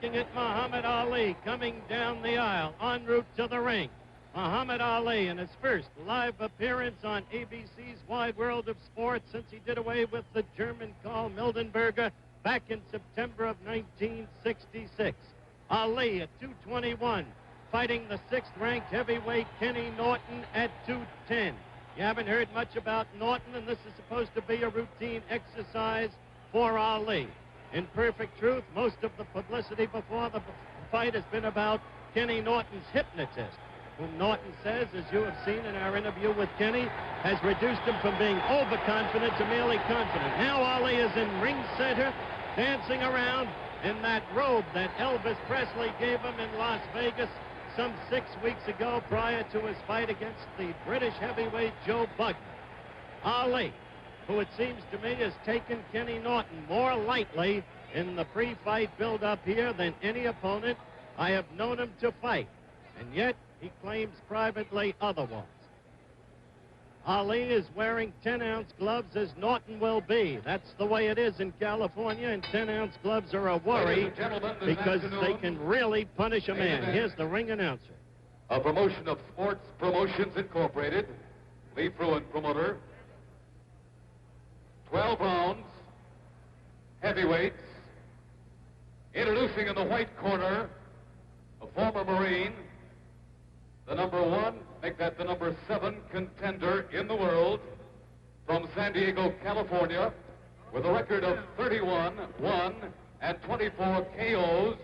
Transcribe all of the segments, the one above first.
looking at Muhammad Ali coming down the aisle en route to the ring. Muhammad Ali in his first live appearance on ABC's Wide World of Sports since he did away with the German Karl Mildenberger back in September of 1966. Ali at 221, fighting the sixth-ranked heavyweight Kenny Norton at 210. You haven't heard much about Norton, and this is supposed to be a routine exercise for Ali. In perfect truth, most of the publicity before the fight has been about Kenny Norton's hypnotist, whom Norton says, as you have seen in our interview with Kenny, has reduced him from being overconfident to merely confident. Now Ali is in ring center, dancing around in that robe that Elvis Presley gave him in Las Vegas some 6 weeks ago prior to his fight against the British heavyweight Joe Bugner. Ali, who it seems to me has taken Kenny Norton more lightly in the pre-fight build-up here than any opponent I have known him to fight, and yet he claims privately otherwise. Ali is wearing 10-ounce gloves as Norton will be. That's the way it is in California, and 10-ounce gloves are a worry because they can really punish a man. Here's the ring announcer. A promotion of Sports Promotions Incorporated, Lee Fruin promoter. 12 rounds, heavyweights. Introducing in the white corner, a former Marine, the number 1, make that the number 7 contender in the world, from San Diego, California, with a record of 31-1 and 24 KOs,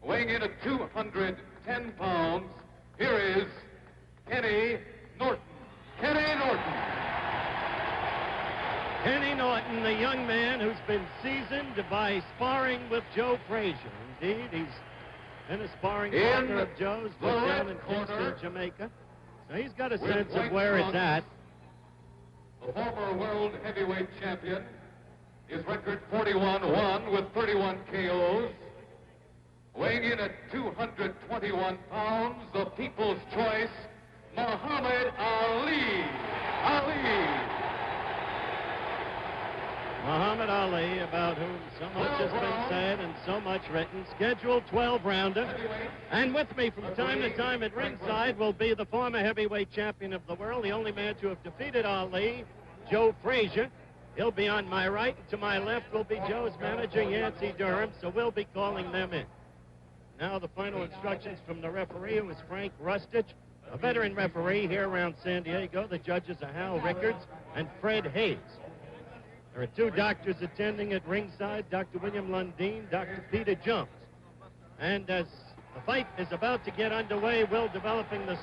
weighing in at 210 pounds. Here is Kenny Norton. Kenny Norton. Kenny Norton, the young man who's been seasoned by sparring with Joe Frazier. Indeed, he's been a sparring partner of Joe's, but down in Kingston, Jamaica. So he's got a sense of where it's at. The former world heavyweight champion, his record 41-1 with 31 KOs. Weighing in at 221 pounds, the people's choice, Muhammad Ali. Ali. Muhammad Ali, about whom so much has been said and so much written, scheduled 12-rounder. And with me from time to time at ringside will be the former heavyweight champion of the world, the only man to have defeated Ali, Joe Frazier. He'll be on my right, and to my left will be Joe's manager, Yancey Durham, so we'll be calling them in. Now the final instructions from the referee, who is Frank Rustich, a veteran referee here around San Diego. The judges are Hal Rickards and Fred Hayes. There are 2 doctors attending at ringside, Dr. William Lundeen, Dr. Peter Jones. And as the fight is about to get underway, we'll develop the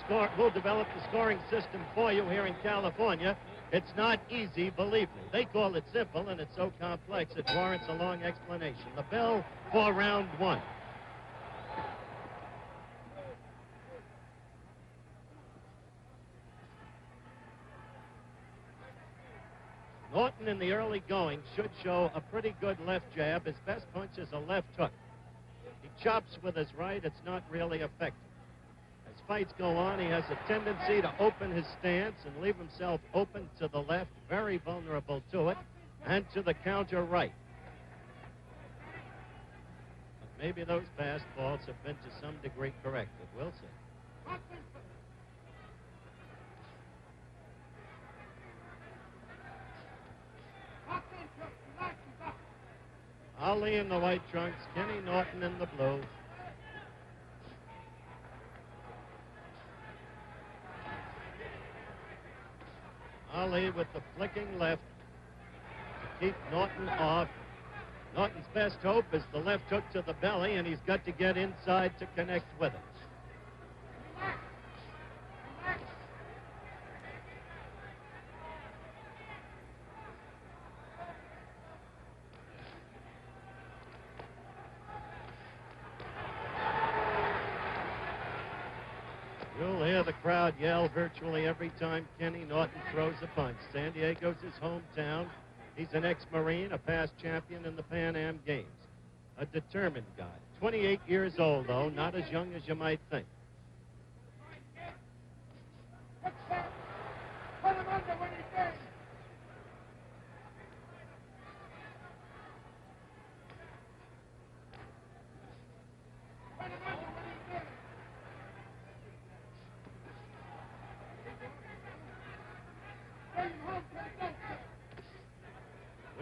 scoring system for you here in California. It's not easy, believe me. They call it simple, and it's so complex it warrants a long explanation. The bell for round 1. Norton in the early going should show a pretty good left jab. His best punch is a left hook. He chops with his right. It's not really effective. As fights go on, he has a tendency to open his stance and leave himself open to the left, very vulnerable to it, and to the counter right. But maybe those fastballs have been to some degree corrected. We'll see. Ali in the white trunks, Kenny Norton in the blue. Ali with the flicking left to keep Norton off. Norton's best hope is the left hook to the belly, and he's got to get inside to connect with it. You'll hear the crowd yell virtually every time Kenny Norton throws a punch. San Diego's his hometown. He's an ex-Marine, a past champion in the Pan Am Games. A determined guy. 28 years old, though, not as young as you might think.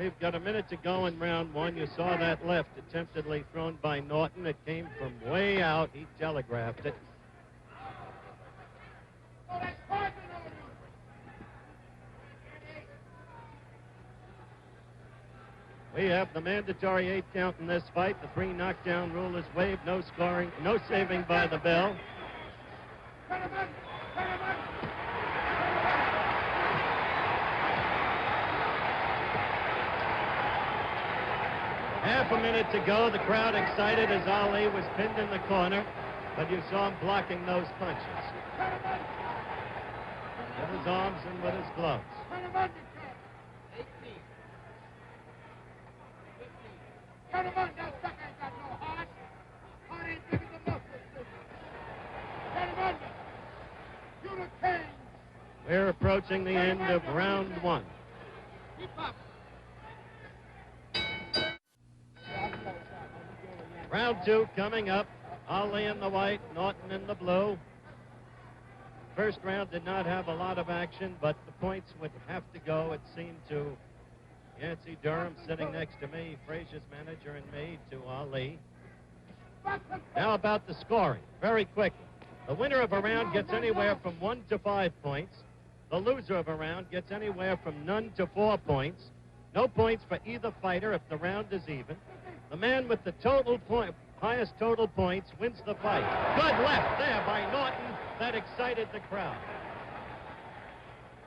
We've got a minute to go in round one. You saw that left attemptedly thrown by Norton. It came from way out. He telegraphed it. We have the mandatory 8 count in this fight. The 3 knockdown rule is waived. No scoring, no saving by the bell. Half a minute to go. The crowd excited as Ali was pinned in the corner, but you saw him blocking those punches with his arms and with his gloves. We're approaching the end of round one. Round two coming up. Ali in the white, Norton in the blue. First round did not have a lot of action, but the points would have to go, it seemed, to Yancey Durham sitting next to me, Frazier's manager, and me, to Ali. Now about the scoring, very quickly. The winner of a round gets anywhere from 1 to 5 points. The loser of a round gets anywhere from none to 4 points. No points for either fighter if the round is even. The man with the highest total points wins the fight. Good left there by Norton. That excited the crowd.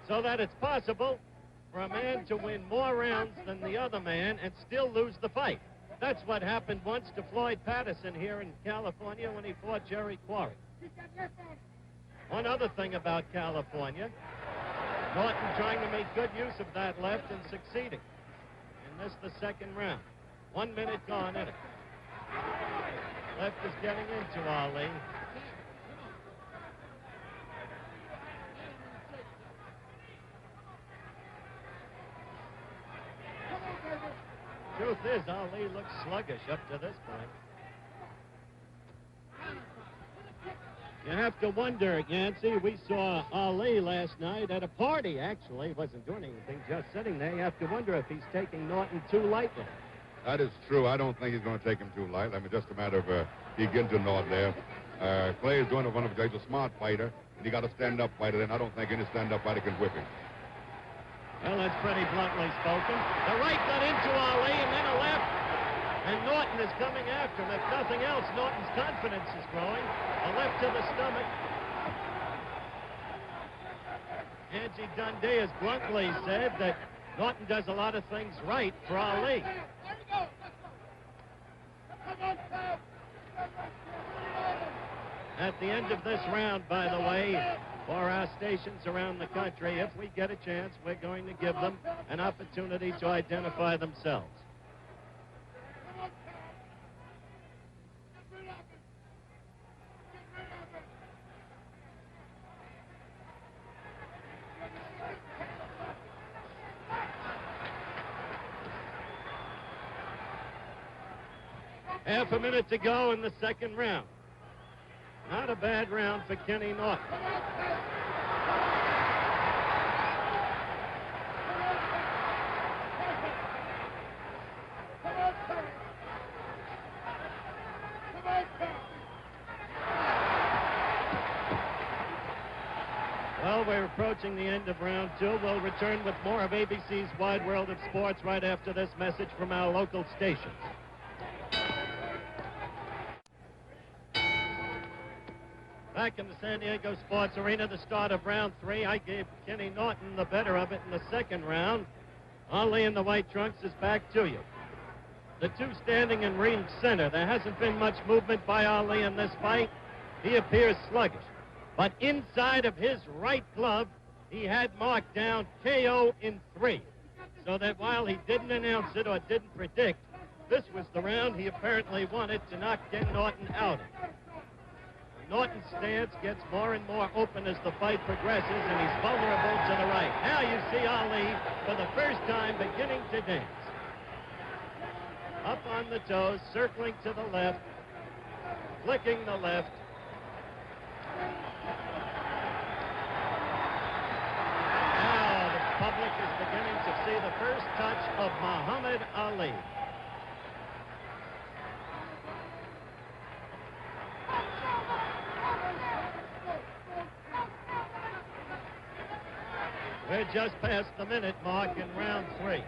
So that it's possible for a man to win more rounds than the other man and still lose the fight. That's what happened once to Floyd Patterson here in California when he fought Jerry Quarry. One other thing about California, Norton trying to make good use of that left and succeeding. And this the second round. 1 minute gone in it. Left is getting into Ali. Truth is, Ali looks sluggish up to this point. You have to wonder, Yancey, we saw Ali last night at a party, actually. He wasn't doing anything, just sitting there. You have to wonder if he's taking Norton too lightly. That is true. I don't think he's going to take him too light. I mean, just a matter of he getting to Norton there. Clay is doing a wonderful job. He's a smart fighter, and he got a stand-up fighter, and I don't think any stand-up fighter can whip him. Well, that's pretty bluntly spoken. The right got into Ali, and then a left. And Norton is coming after him. If nothing else, Norton's confidence is growing. A left to the stomach. Angie Dundee has bluntly said that Norton does a lot of things right for Ali. At the end of this round, by the way, for our stations around the country, if we get a chance, we're going to give them an opportunity to identify themselves. Half a minute to go in the second round. Not a bad round for Kenny Norton. Well, we're approaching the end of round two. We'll return with more of ABC's Wide World of Sports right after this message from our local stations. Back in the San Diego Sports Arena, the start of round three. I gave Kenny Norton the better of it in the second round. Ali in the white trunks is back to you. The two standing in ring center. There hasn't been much movement by Ali in this fight. He appears sluggish. But inside of his right glove, he had marked down KO in 3. So that while he didn't announce it or didn't predict, this was the round he apparently wanted to knock Ken Norton out of. Norton's stance gets more and more open as the fight progresses, and he's vulnerable to the right. Now you see Ali, for the first time, beginning to dance. Up on the toes, circling to the left, flicking the left. Now the public is beginning to see the first touch of Muhammad Ali. We're just past the minute mark in round 3.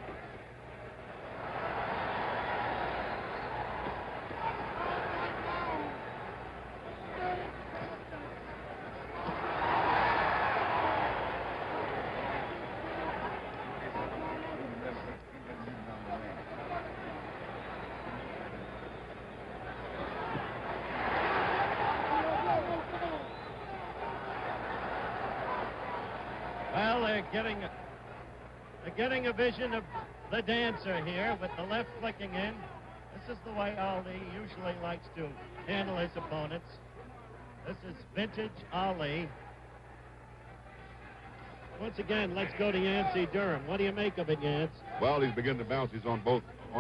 Well, they're getting a vision of the dancer here with the left flicking in. This is the way Ali usually likes to handle his opponents. This is vintage Ali. Once again, let's go to Yancey Durham. What do you make of it, Yance? Well, he's beginning to bounce. He's on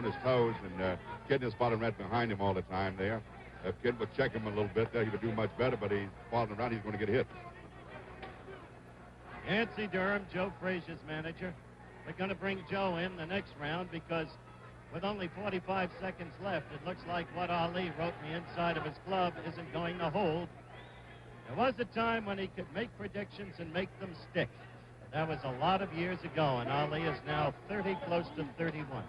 his toes, and Kid is spotting right behind him all the time there. If Kid would check him a little bit there, he would do much better, but he's following around. He's going to get hit. Yancey Durham, Joe Frazier's manager. They're going to bring Joe in the next round because with only 45 seconds left, it looks like what Ali wrote in the inside of his glove isn't going to hold. There was a time when he could make predictions and make them stick. But that was a lot of years ago, and Ali is now 30, close to 31.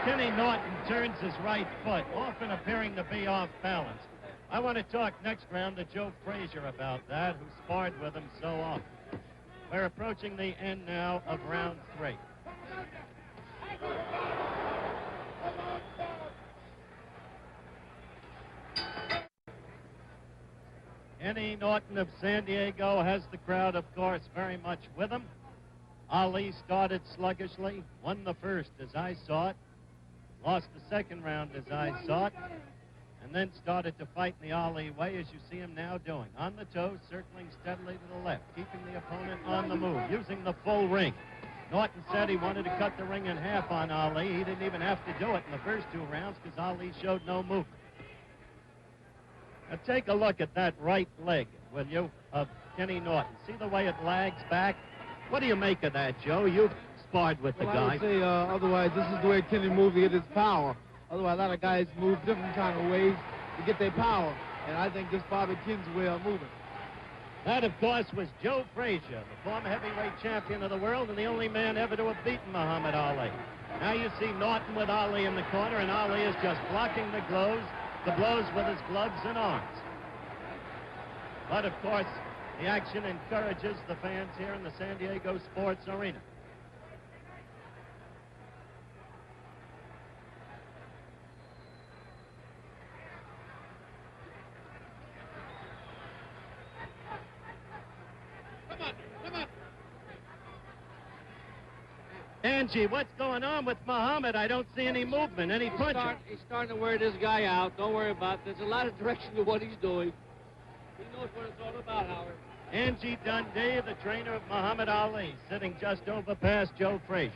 Ken Norton turns his right foot, often appearing to be off balance. I want to talk next round to Joe Frazier about that, who sparred with him so often. We're approaching the end now of round 3. Ken Norton of San Diego has the crowd, of course, very much with him. Ali started sluggishly, won the first as I saw it. Lost the second round as I saw it, and then started to fight in the Ali way, as you see him now doing. On the toes, circling steadily to the left, keeping the opponent on the move, using the full ring. Norton said he wanted to cut the ring in half on Ali. He didn't even have to do it in the first 2 rounds because Ali showed no movement. Now take a look at that right leg, will you, of Ken Norton. See the way it lags back? What do you make of that, Joe? You've sparred with the guy. I would say otherwise this is the way Kenny moves to get his power. Otherwise, a lot of guys move different kind of ways to get their power. And I think this Bobby Ken's way of moving. That, of course, was Joe Frazier, the former heavyweight champion of the world and the only man ever to have beaten Muhammad Ali. Now you see Norton with Ali in the corner, and Ali is just blocking the blows with his gloves and arms. But, of course, the action encourages the fans here in the San Diego Sports Arena. Angie, what's going on with Muhammad? I don't see any movement, any punching. He's starting to wear this guy out. Don't worry about it. There's a lot of direction to what he's doing. He knows what it's all about, Howard. Angie Dundee, the trainer of Muhammad Ali, sitting just over past Joe Frazier.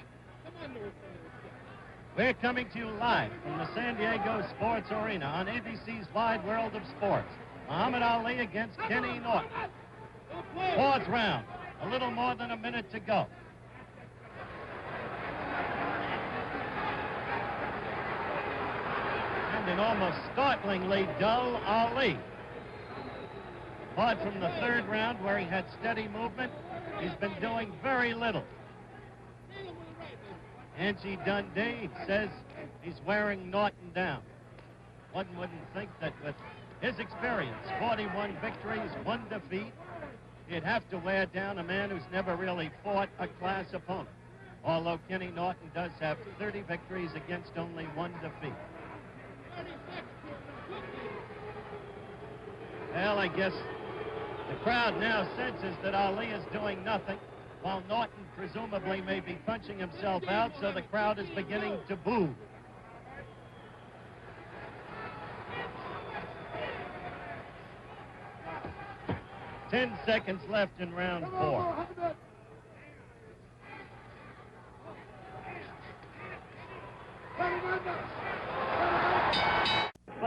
We're coming to you live from the San Diego Sports Arena on ABC's Wide World of Sports. Muhammad Ali against Ken Norton. 4th round, a little more than a minute to go. And an almost startlingly dull Ali. Apart from the 3rd round where he had steady movement, he's been doing very little. Angie Dundee says he's wearing Norton down. One wouldn't think that with his experience, 41 victories, 1 defeat, he'd have to wear down a man who's never really fought a class opponent. Although Ken Norton does have 30 victories against only 1 defeat. Well, I guess the crowd now senses that Ali is doing nothing, while Norton presumably may be punching himself out, so the crowd is beginning to boo. "10 seconds left in round 4.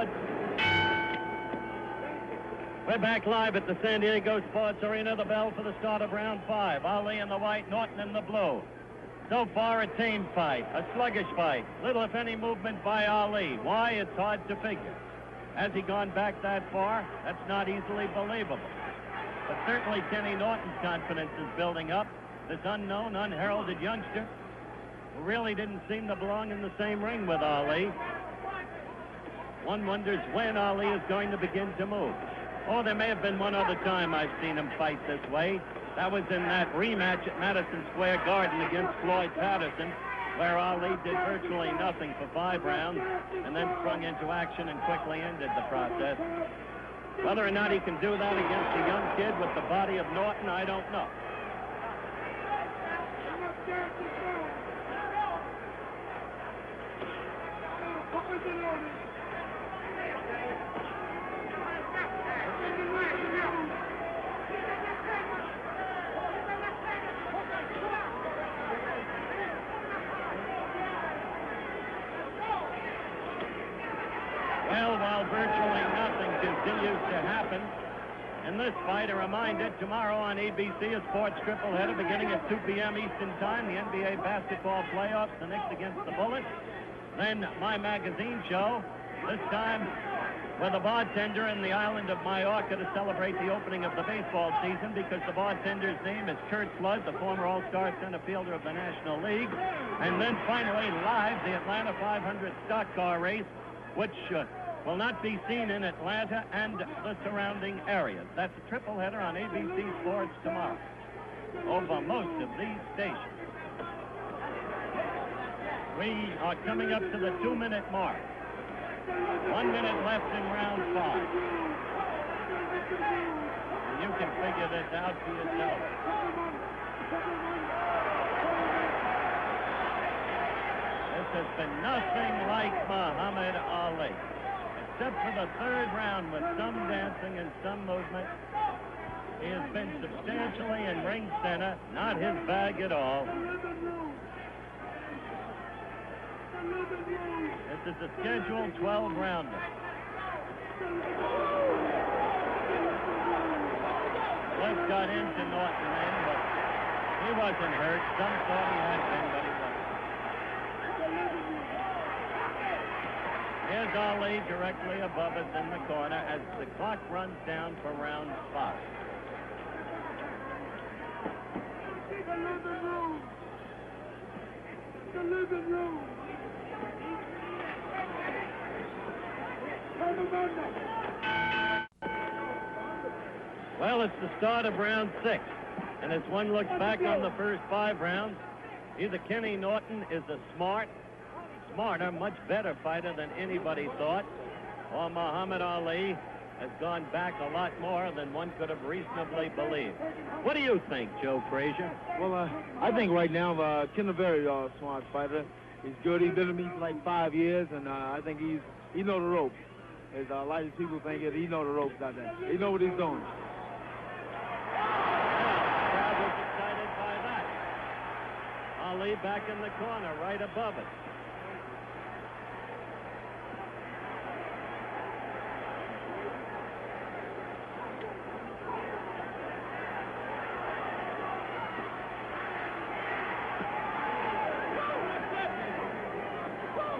Howard. We're back live at the San Diego Sports Arena. The bell for the start of round 5. Ali in the white, Norton in the blue. So far, a tame fight, a sluggish fight. Little, if any, movement by Ali. Why? It's hard to figure. Has he gone back that far? That's not easily believable. But certainly Kenny Norton's confidence is building up. This unknown, unheralded youngster who really didn't seem to belong in the same ring with Ali. One wonders when Ali is going to begin to move. Oh, there may have been one other time I've seen him fight this way. That was in that rematch at Madison Square Garden against Floyd Patterson, where Ali did virtually nothing for 5 rounds and then sprung into action and quickly ended the process. Whether or not he can do that against a young kid with the body of Norton, I don't know. Well, while virtually nothing continues to happen in this fight, a reminder, tomorrow on ABC, a sports tripleheader beginning at 2 p.m. Eastern Time, the NBA basketball playoffs, the Knicks against the Bullets. Then my magazine show, this time with a bartender in the island of Mallorca to celebrate the opening of the baseball season, because the bartender's name is Kurt Flood, the former All-Star center fielder of the National League. And then finally, live, the Atlanta 500 stock car race, which will not be seen in Atlanta and the surrounding areas. That's a tripleheader on ABC Sports tomorrow over most of these stations. We are coming up to the 2-minute mark. 1 minute left in round 5. And you can figure this out for yourself. This has been nothing like Muhammad Ali, except for the 3rd round with some dancing and some movement. He has been substantially in ring center, not his bag at all. This is a scheduled 12-rounder. Cliff got into Norton then, but he wasn't hurt. Some thought he had been, but he wasn't. Here's Ali directly above us in the corner as the clock runs down for round 5. The living room. Well, it's the start of round 6, and as one looks back on the first 5 rounds, either Kenny Norton is a smarter, much better fighter than anybody thought, or Muhammad Ali has gone back a lot more than one could have reasonably believed. What do you think, Joe Frazier? Well, I think right now Ken's a very smart fighter. He's good. He's been with me for like 5 years, and I think he know the ropes. As a lot of people think he know the ropes out there. He know what he's doing. The crowd was excited by that. Ali back in the corner, right above it.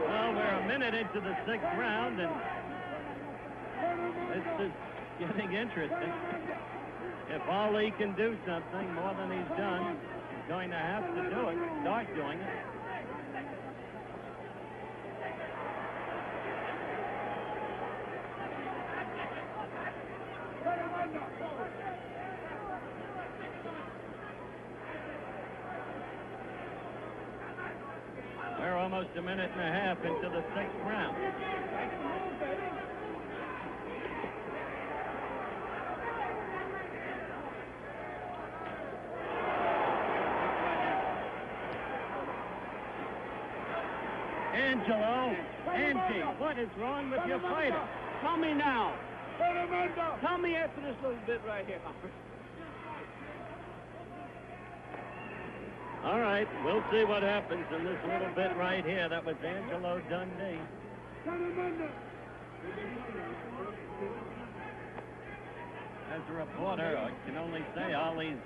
Well, we're a minute into the 6th round, and this is getting interesting. If Ali can do something more than he's done, he's going to have to do it, start doing it. We're almost a minute and a half into the 6th round. Angelo, Angie, what is wrong with your fighter? Tell me now. Tell me after this little bit right here. All right, we'll see what happens in this little bit right here. That was Angelo Dundee. a reporter, I can only say Ali's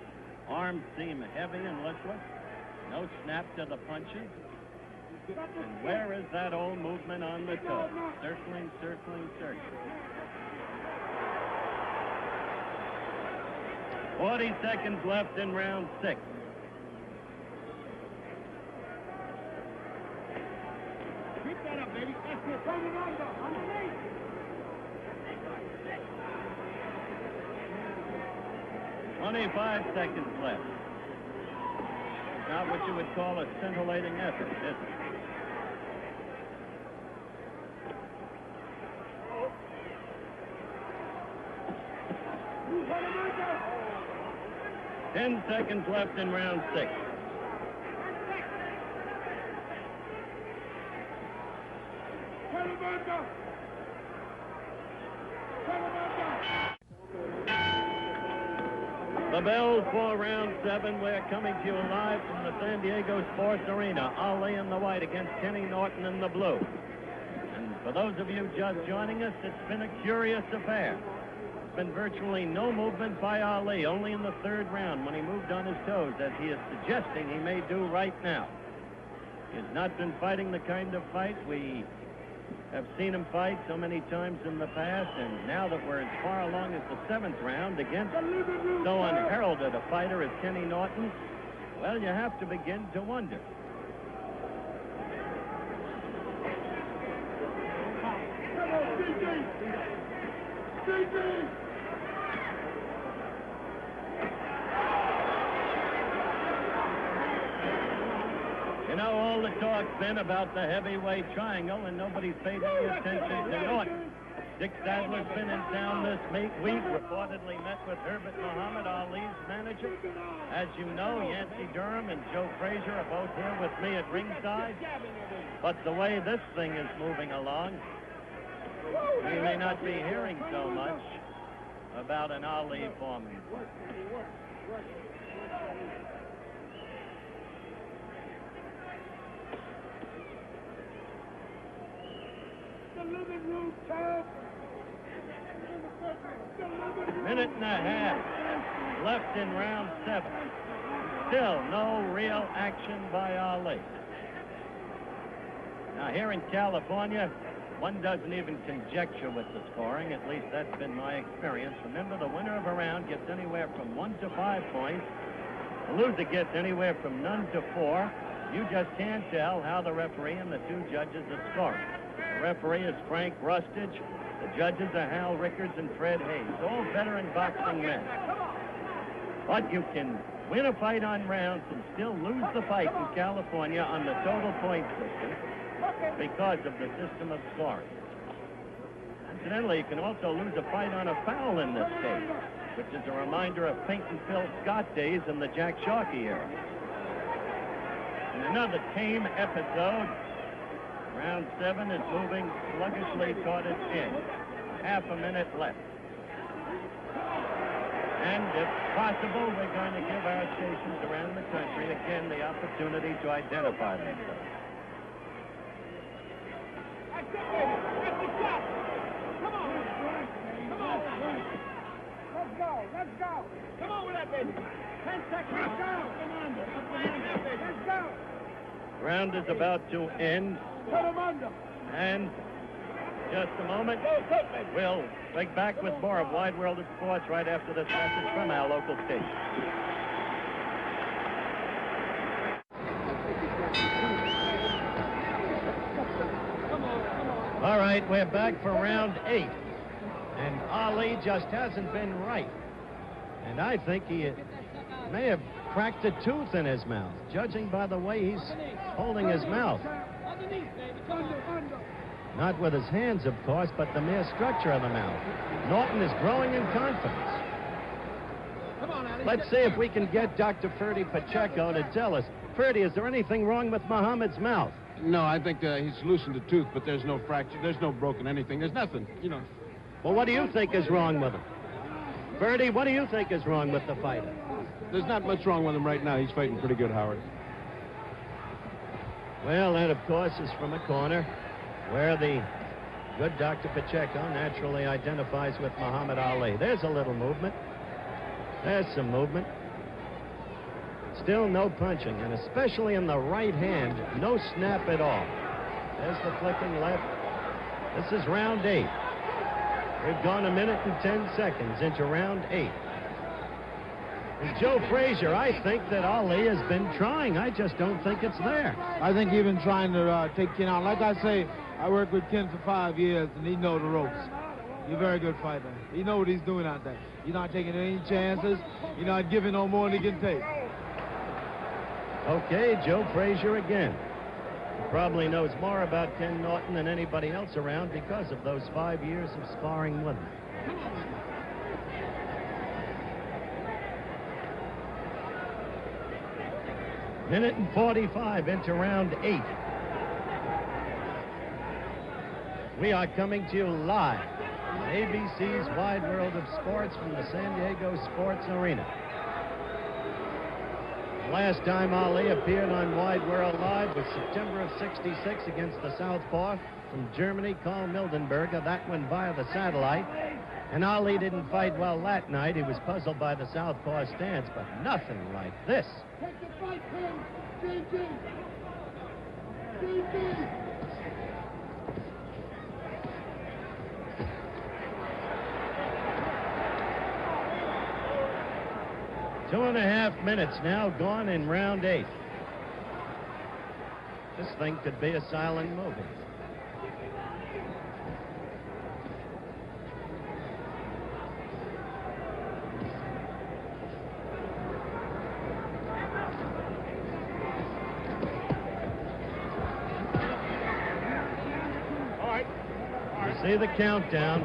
arms seem heavy and listless. No snap to the punches. And where is that old movement on the toe? Circling, circling, circling. 40 seconds left in round 6. Keep that up, baby. That's it. Turn it on, though. Underneath. 25 seconds left. Not what you would call a scintillating effort, is it? Ten seconds left in round 6. The bell for round 7. We're coming to you live from the San Diego Sports Arena. Ali in the white against Kenny Norton in the blue. And for those of you just joining us, it's been a curious affair. There's been virtually no movement by Ali, only in the 3rd round when he moved on his toes, as he is suggesting he may do right now. He has not been fighting the kind of fight we have seen him fight so many times in the past, and now that we're as far along as the 7th round against so unheralded a fighter as Kenny Norton, well, you have to begin to wonder. You know, all the talk's been about the heavyweight triangle, and nobody's paid any attention to Norton. Dick Sadler's been in town this week, reportedly met with Herbert Muhammad, Ali's manager. As you know, Yancey Durham and Joe Frazier are both here with me at ringside. But the way this thing is moving along, we may not be hearing so much about an Ali Foreman. Minute and a half left in round 7. Still no real action by Ali. Now here in California, one doesn't even conjecture with the scoring. At least that's been my experience. Remember, the winner of a round gets anywhere from 1 to 5 points. The loser gets anywhere from none to 4. You just can't tell how the referee and the 2 judges are scoring. The referee is Frank Rustage. The judges are Hal Rickards and Fred Hayes, all veteran boxing men. But you can win a fight on rounds and still lose the fight in California on the total point system because of the system of scoring. Incidentally, you can also lose a fight on a foul in this case, which is a reminder of Pink and Phil Scott days in the Jack Sharkey era. In another tame episode, round 7 is moving sluggishly toward its end. Half a minute left. And if possible, we're going to give our stations around the country again the opportunity to identify themselves. Come on. Come on. Let's go. Let's go. Come on with that, baby. 10 seconds. Let's go. Come on. Let's go. Round is about to end. Put him under. And just a moment, we'll be back with more of Wide World of Sports right after this message from our local station. All right, we're back for round 8. And Ali just hasn't been right. And I think he may have cracked a tooth in his mouth, judging by the way he's holding his mouth. Not with his hands, of course, but the mere structure of the mouth. Norton is growing in confidence. Let's see if we can get Dr. Ferdy Pacheco to tell us. Ferdy, is there anything wrong with Muhammad's mouth? No, I think he's loosened a tooth, but there's no fracture. There's no broken anything. There's nothing, you know. Well, what do you think is wrong with him? Ferdy, what do you think is wrong with the fighter? There's not much wrong with him right now. He's fighting pretty good, Howard. Well, that, of course, is from a corner where the good Dr. Pacheco naturally identifies with Muhammad Ali. There's a little movement. There's some movement. Still no punching, and especially in the right hand, no snap at all. There's the flicking left. This is round 8. We've gone 1 minute and 10 seconds into round 8. And Joe Frazier, I think that Ali has been trying. I just don't think it's there. I think he's been trying to take Ken out. Like I say, I worked with Ken for 5 years, and he knows the ropes. He's a very good fighter. He knows what he's doing out there. He's not taking any chances. He's not giving no more than he can take. Okay, Joe Frazier again. He probably knows more about Ken Norton than anybody else around because of those 5 years of sparring with him. Minute and 45 into round 8. We are coming to you live on ABC's Wide World of Sports from the San Diego Sports Arena. The last time Ali appeared on Wide World Live was September of '66 against the Southpaw from Germany, Karl Mildenberger. That went via the satellite. And Ali didn't fight well that night. He was puzzled by the Southpaw stance, but nothing like this. Take the fight, Ken. GG. 2.5 minutes now gone in round 8. This thing could be a silent movie. You see the countdown.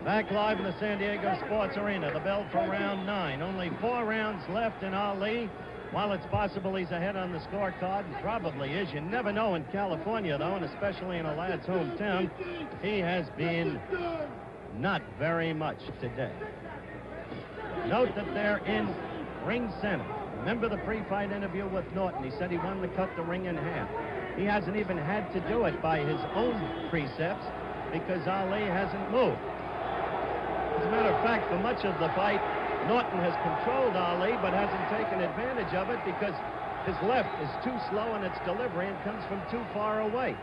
Back live in the San Diego Sports Arena, the bell for round 9. Only 4 rounds left in Ali. While it's possible he's ahead on the scorecard, and probably is, you never know in California, though, and especially in a lad's hometown, he has been not very much today. Note that they're in ring center. Remember the pre-fight interview with Norton. He said he wanted to cut the ring in half. He hasn't even had to do it by his own precepts because Ali hasn't moved. As a matter of fact, for much of the fight, Norton has controlled Ali, but hasn't taken advantage of it because his left is too slow in its delivery and comes from too far away.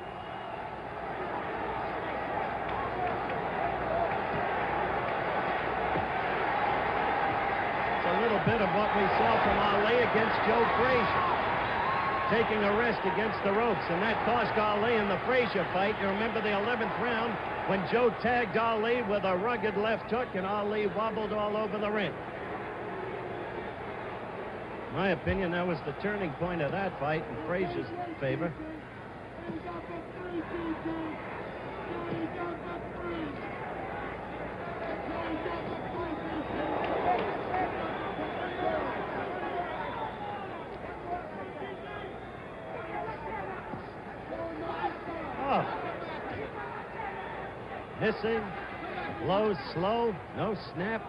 It's a little bit of what we saw from Ali against Joe Frazier. Taking a rest against the ropes, and that cost Ali in the Frazier fight. You remember the 11th round when Joe tagged Ali with a rugged left hook and Ali wobbled all over the ring. In my opinion, that was the turning point of that fight in Frazier's favor. Missing, blows slow, no snap.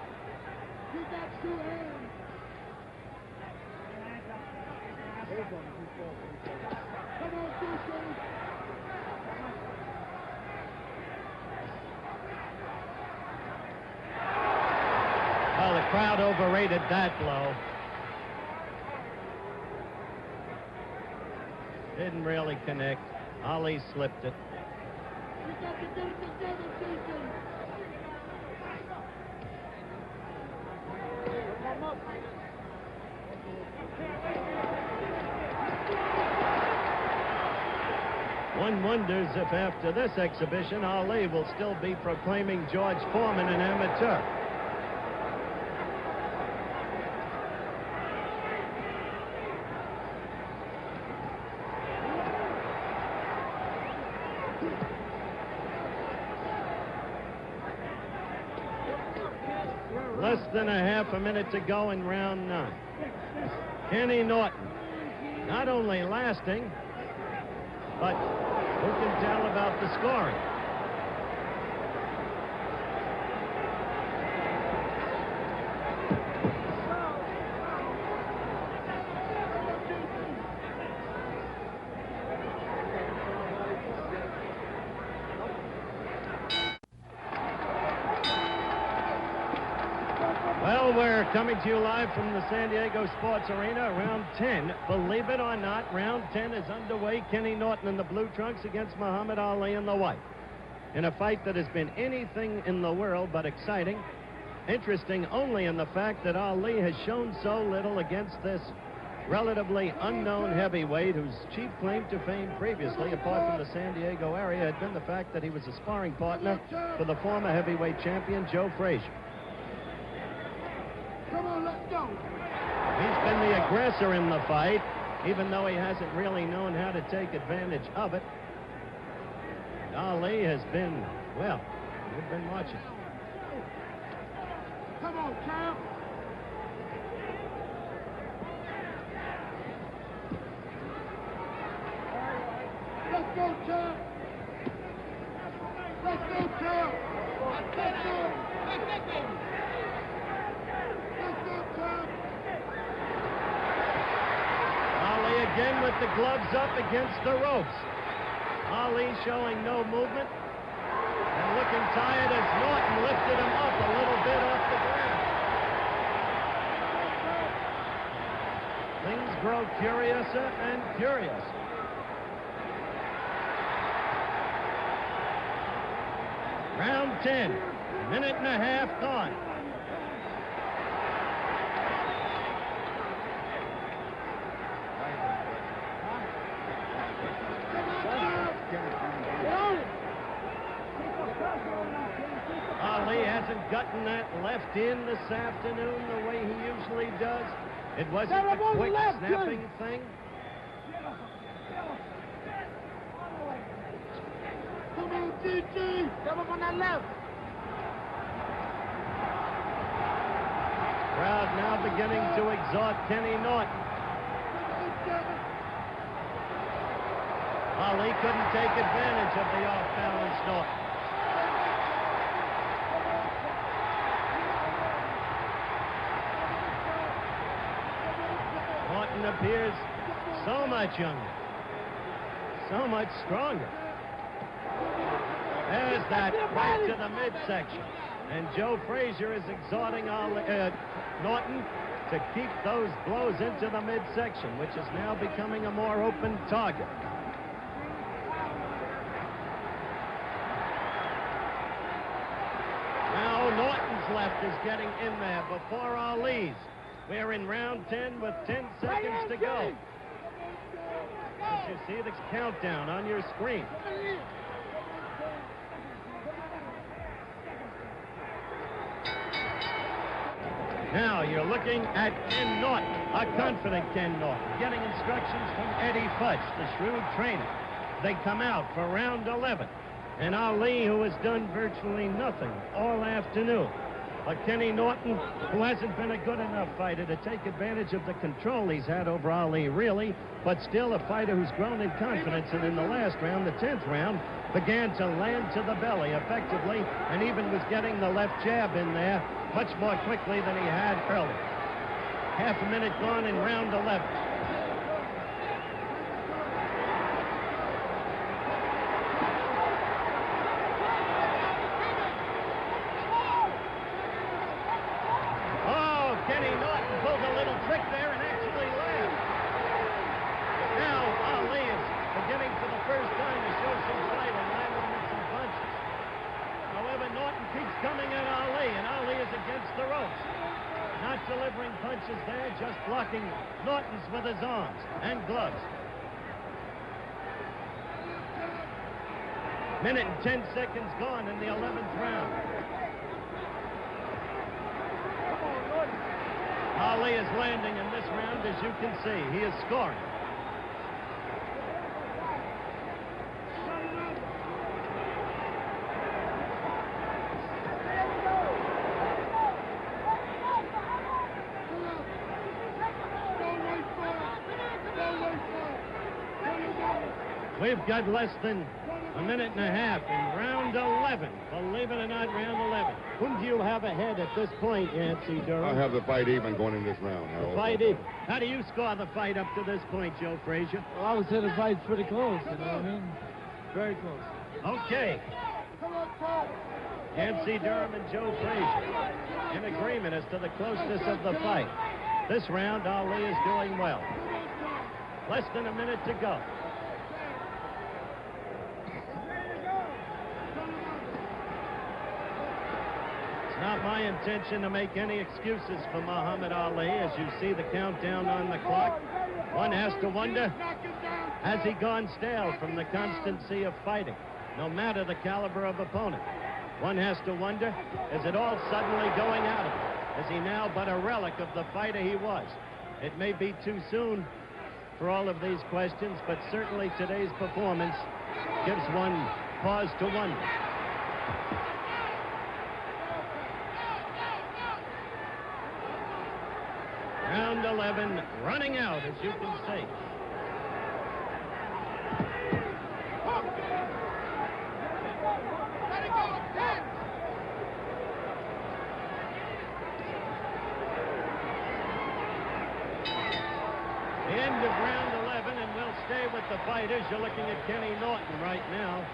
Well, the crowd overrated that blow. Didn't really connect. Ali slipped it. One wonders if after this exhibition, Ali will still be proclaiming George Foreman an amateur. Less than a half a minute to go in round 9. Kenny Norton, not only lasting, but who can tell about the scoring? Coming to you live from the San Diego Sports Arena, round 10. Believe it or not, round 10 is underway. Kenny Norton in the blue trunks against Muhammad Ali in the white. In a fight that has been anything in the world but exciting. Interesting only in the fact that Ali has shown so little against this relatively unknown heavyweight whose chief claim to fame previously, apart from the San Diego area, had been the fact that he was a sparring partner for the former heavyweight champion, Joe Frazier. Come on, let's go. He's been the aggressor in the fight, even though he hasn't really known how to take advantage of it. Ali has been, well, we've been watching. Come on, champ. Let's go, champ. Let's go, champ. Let's go. Let's go, champ. Ali again with the gloves up against the ropes. Ali showing no movement and looking tired as Norton lifted him up a little bit off the ground. Things grow curiouser and curious. Round 10, minute and a half gone. Ali hasn't gotten that left in this afternoon the way he usually does. It wasn't a quick snapping thing. Come on, GG. Come up on that left. Crowd now beginning to exhort Kenny Norton. Ali couldn't take advantage of the off-balance Norton. Norton appears so much younger, so much stronger. There's that right to the midsection. And Joe Frazier is exhorting Norton to keep those blows into the midsection, which is now becoming a more open target. Now Norton's left is getting in there before Ali's. We're in round 10 with 10 seconds to go. As you see the countdown on your screen. Now you're looking at Ken Norton, a confident Ken Norton, getting instructions from Eddie Fudge, the shrewd trainer. They come out for round 11. And Ali, who has done virtually nothing all afternoon. A Kenny Norton, who hasn't been a good enough fighter to take advantage of the control he's had over Ali, really, but still a fighter who's grown in confidence, and in the last round, the 10th round, began to land to the belly effectively, and even was getting the left jab in there much more quickly than he had earlier. Half a minute gone in round 11. Kenny Norton pulled a little trick there and actually laughed. Now Ali is beginning for the first time to show some fight and landing with some punches. However, Norton keeps coming at Ali, and Ali is against the ropes. Not delivering punches there, just blocking Norton's with his arms and gloves. Minute and 10 seconds gone in the 11th round. Ali is landing in this round, as you can see. He is scoring. We've got less than a minute and a half in round 11. Believe it or not, round 11. Whom do you have ahead at this point, Yancey Durham? I have the fight even going in this round. The fight even. How do you score the fight up to this point, Joe Frazier? Well, I would say the fight's pretty close, you know what I mean? Very close. Okay. Yancey Durham and Joe Frazier. in agreement as to the closeness of the fight. This round, Ali is doing well. Less than a minute to go. It's not my intention to make any excuses for Muhammad Ali. As you see the countdown on the clock, one has to wonder, has he gone stale from the constancy of fighting, no matter the caliber of opponent? One has to wonder, is it all suddenly going out of him? Is he now but a relic of the fighter he was? It may be too soon for all of these questions, but certainly today's performance gives one pause to wonder. Round 11 running out, as you can see. The end of round 11, and we'll stay with the fighters. You're looking at Kenny Norton right now.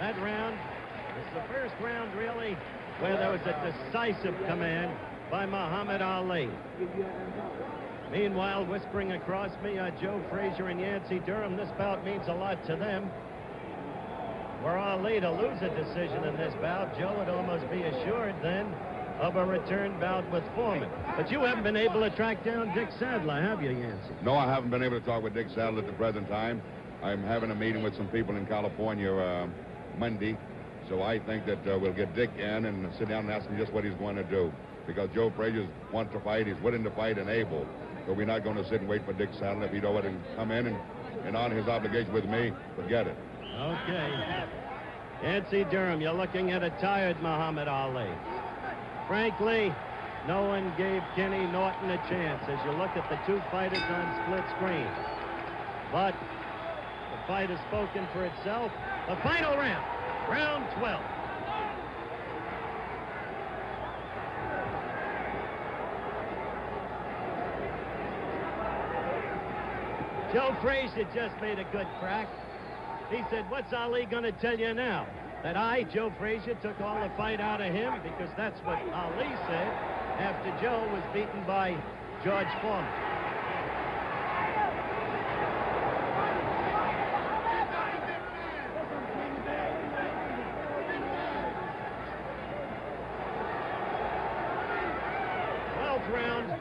That round is the first round, really, where there was a decisive command by Muhammad Ali. Meanwhile, whispering across me are Joe Frazier and Yancey Durham. This bout means a lot to them. Were Ali to lose a decision in this bout, Joe would almost be assured then of a return bout with Foreman. But you haven't been able to track down Dick Sadler, have you, Yancey? No, I haven't been able to talk with Dick Sadler at the present time. I'm having a meeting with some people in California Monday, so I think that we'll get Dick in and sit down and ask him just what he's going to do. Because Joe Frazier wants to fight, he's willing to fight and able. So we're not going to sit and wait for Dick Sadler. If he don't want to come in and honor his obligation with me, forget it. Okay. Yancey Durham, you're looking at a tired Muhammad Ali. Frankly, no one gave Kenny Norton a chance as you look at the two fighters on split screen. But the fight has spoken for itself. The final round, round 12. Joe Frazier just made a good crack. He said, what's Ali going to tell you now? That I, Joe Frazier, took all the fight out of him? Because that's what Ali said after Joe was beaten by George Foreman. Round. He's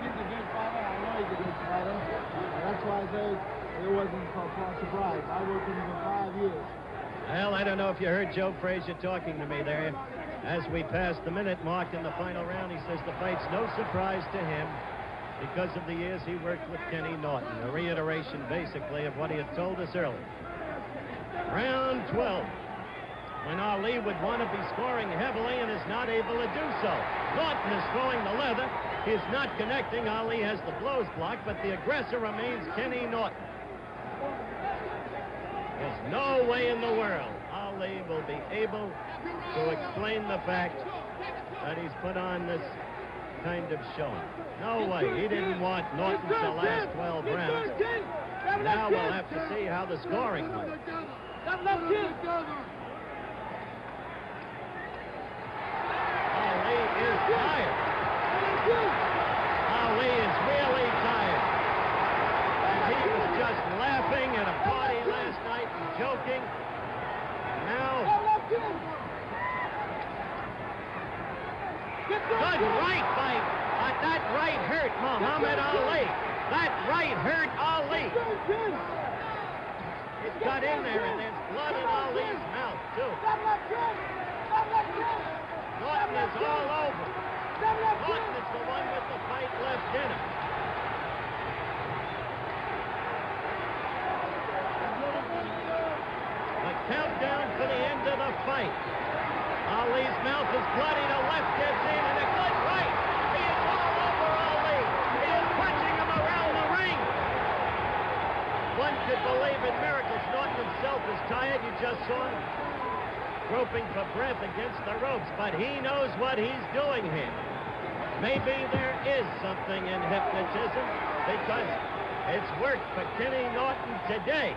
a good fighter. I know he's a good fighter. And that's why I say it wasn't a surprise. I worked with him for 5 years. Well, I don't know if you heard Joe Frazier talking to me there. As we passed the minute mark in the final round, he says the fight's no surprise to him because of the years he worked with Kenny Norton. A reiteration, basically, of what he had told us earlier. Round 12. When Ali would want to be scoring heavily and is not able to do so. Norton is throwing the leather. He is not connecting. Ali has the blows blocked, but the aggressor remains Kenny Norton. There's no way in the world Ali will be able to explain the fact that he's put on this kind of showing. No way. He didn't want Norton to last 12 rounds. Now we'll have to see how the scoring went. Ali is tired. Ali is really tired. And he was just laughing at a party last night and joking. Now, good right fight. That right hurt Muhammad Ali. That right hurt Ali. It's got in there, and there's blood in Ali's mouth, too. Norton is all over. Norton is the one with the fight left in him. The countdown for the end of the fight. Ali's mouth is bloody. The left gets in, and a good right. He is all over Ali. He is punching him around the ring. One could believe in miracles. Norton himself is tired. You just saw him groping for breath against the ropes, but he knows what he's doing here. Maybe there is something in hypnotism because it's worked for Kenny Norton today.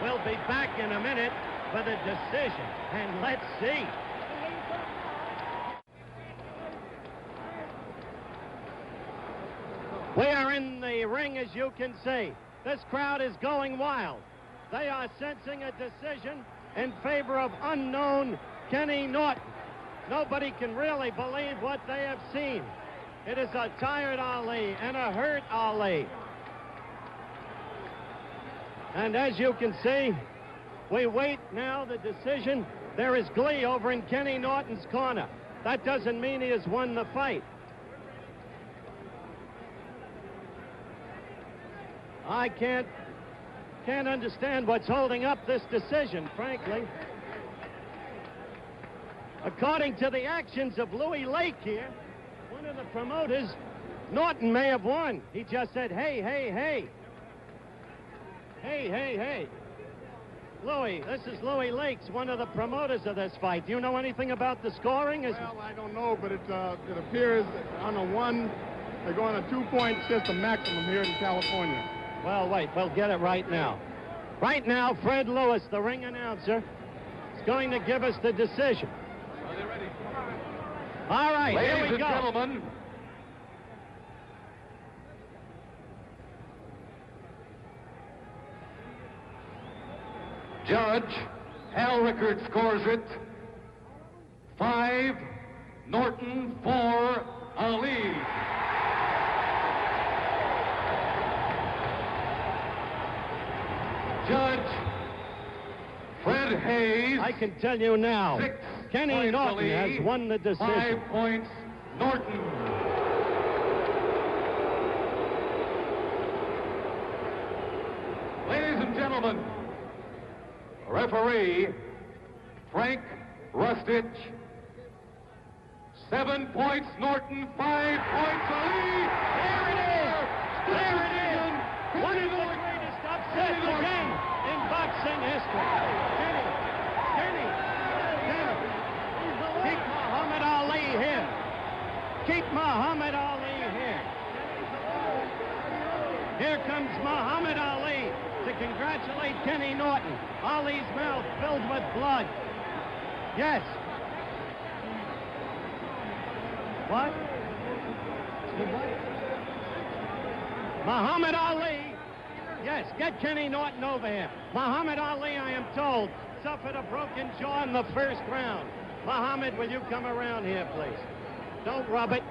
We'll be back in a minute for the decision, and let's see. We are in the ring, as you can see. This crowd is going wild. They are sensing a decision in favor of unknown Kenny Norton. Nobody can really believe what they have seen. It is a tired Ali and a hurt Ali. And as you can see, we wait now the decision. There is glee over in Kenny Norton's corner. That doesn't mean he has won the fight. I can't understand what's holding up this decision, frankly. According to the actions of Louis Lake here, one of the promoters, Norton may have won. He just said, hey, hey, hey. Hey, hey, hey. Louis, this is Louis Lakes, one of the promoters of this fight. Do you know anything about the scoring? Well, I don't know, but it appears on a one, they're going a 2-point system maximum here in California. Well, wait, we'll get it right now. Right now, Fred Lewis, the ring announcer, is going to give us the decision. Are they ready? All right, here we Ladies go. and gentlemen, Judge Hal Rickard scores it 5, Norton 4, Ali. Judge Fred Hayes. I can tell you now, 6 Kenny points Norton Ali, has won the decision. 5 points Norton. Ladies and gentlemen, referee Frank Rustich. 7 points Norton, 5 points Ali. There it is! There it is! One of the greatest upsets again in boxing history. Kenny. Keep Muhammad Ali here. Keep Muhammad Ali here. Here comes Muhammad Ali to congratulate Kenny Norton. Ali's mouth filled with blood. Yes. What? Muhammad Ali. Yes, get Kenny Norton over here. Muhammad Ali, I am told, suffered a broken jaw in the first round. Muhammad, will you come around here, please? Don't rub it.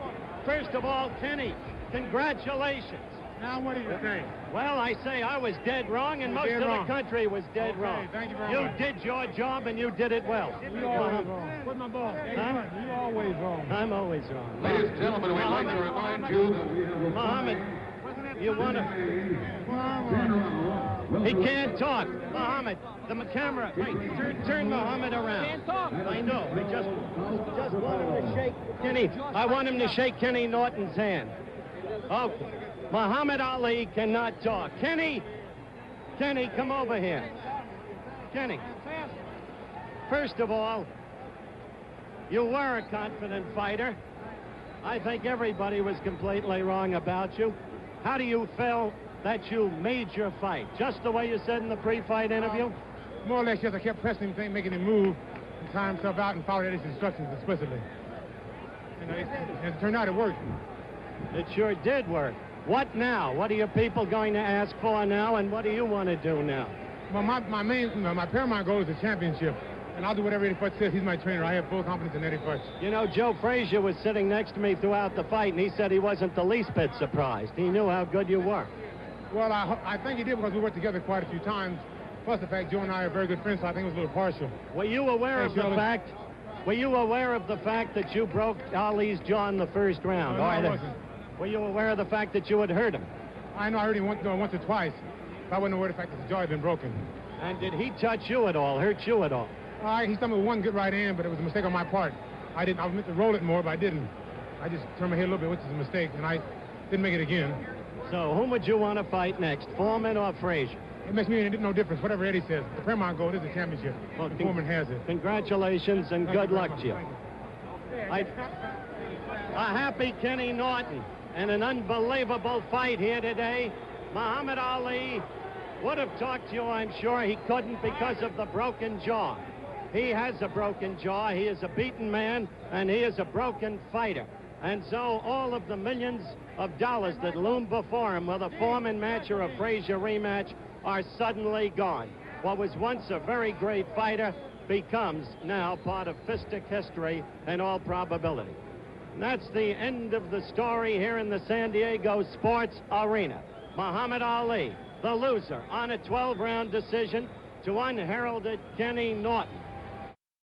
First of all, Kenny, congratulations. Now, what do you think? Well, I say I was dead wrong, and most of the country was dead wrong. Thank you very You much. did your job, and you did it well. You always wrong. Where's my ball? Huh? You always wrong. I'm always wrong. Ladies and gentlemen, we'd like to remind you that Muhammad, you want to... He can't talk. Muhammad, the camera. Wait, turn Muhammad around. Can't talk. I know. I just want him to shake Kenny. I want him to shake Kenny Norton's hand. Okay. Muhammad Ali cannot talk. Kenny, come over here. Kenny, first of all, you were a confident fighter. I think everybody was completely wrong about you. How do you feel that you made your fight? Just the way you said in the pre-fight interview? More or less, yes, I kept pressing him, making him move, and tie himself out and follow his instructions explicitly. And as it turned out, it worked. It sure did work. What now? What are your people going to ask for now, and what do you want to do now? Well, my paramount goal is the championship, and I'll do whatever Eddie Futch says. He's my trainer. I have full confidence in Eddie Futch. You know, Joe Frazier was sitting next to me throughout the fight, and he said he wasn't the least bit surprised. He knew how good you were. Well, I think he did because we worked together quite a few times. Plus the fact Joe and I are very good friends, so I think it was a little partial. Were you aware of the Shirley. fact? Were you aware of the fact that you broke Ali's jaw in the first round? No, I Or wasn't. Were you aware of the fact that you had hurt him? I know I heard him once or twice, but I wasn't aware of the fact that the jaw had been broken. And did he touch you at all, hurt you at all? He stumbled with one good right hand, but it was a mistake on my part. I was meant to roll it more, but I didn't. I just turned my head a little bit, which is a mistake, and I didn't make it again. So whom would you want to fight next, Foreman or Frazier? it makes me no difference, whatever Eddie says. The paramount goal is the championship. Well, Foreman has it. Congratulations and good luck to you. A happy Kenny Norton and an unbelievable fight here today. Muhammad Ali would have talked to you, I'm sure. He couldn't because of the broken jaw. He has a broken jaw. He is a beaten man, and he is a broken fighter. And so all of the millions of dollars that loom before him with a Foreman match or a Frazier rematch are suddenly gone. What was once a very great fighter becomes now part of fistic history in all probability. And that's the end of the story here in the San Diego Sports Arena. Muhammad Ali, the loser, on a 12-round decision to unheralded Kenny Norton.